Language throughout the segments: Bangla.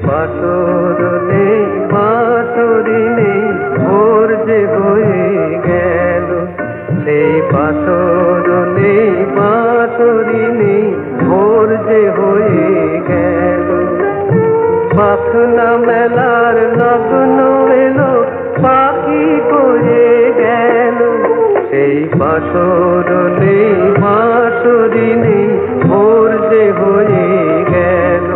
পাথর নেই বাঁশরি নেই ভোর যে হয়ে গেল সেই পাথর নেই বাঁশরি নেই ভোর যে হয়ে গেল পাখনা মেলার লগ্ন এলো পাখি করে গেল সেই পাথর নেই বাঁশরি নেই ভোর যে হয়ে গেল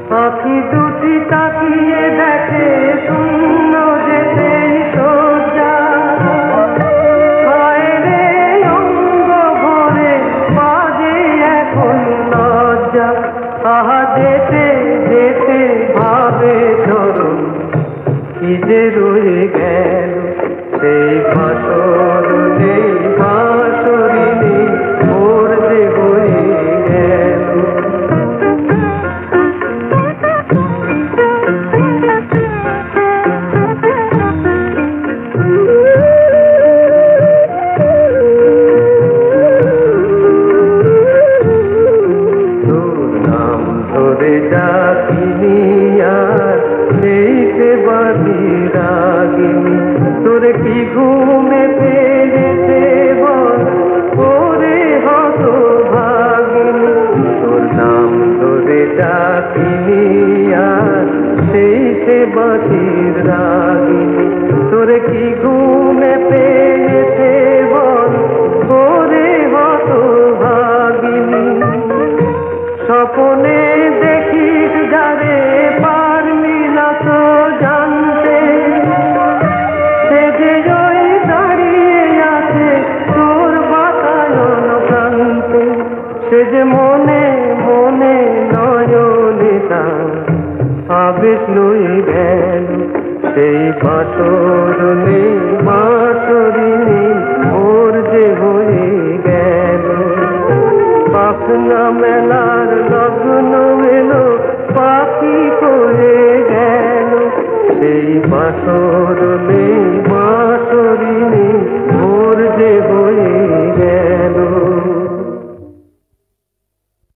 পাখি দুটি তাকিয়ে দেখে শূন্য যেতেই সোজা হায় রে অঙ্গ ভরে বাজে এখন লজ্জা আহা যেতে যেতে ভাবে চরণ কি যে রয়ে গেল সেই পাথর নেই বাঁশরি নেই ভোর যে হয়ে গেল ডাকিনি আর সেই সে বাঁধি রাগিনী তোর কি ঘুমে ফেলেছে বল ওরে হত ভাগিনী তোর নাম ধরে ডাকিনি আর সেই সে বাঁধি রাগিনী তোর কি ঘুমে ফেলেছে বল ওরে হত ভাগিনী স্বপনে দেখিস যারে পারলি না তো জানতে সে যে ওই দাঁড়িয়ে আছে তোর বাতায়ন প্রান্তে সে যে মনে মনে নয়নে তার আবেশ লয়ে গেল সেই পাথর নেই বাঁশরি নেই ভোর যে হয়ে গেল পাখনা মেলার লগ্ন এলো পাখি করে গেল সেই পাথর নেই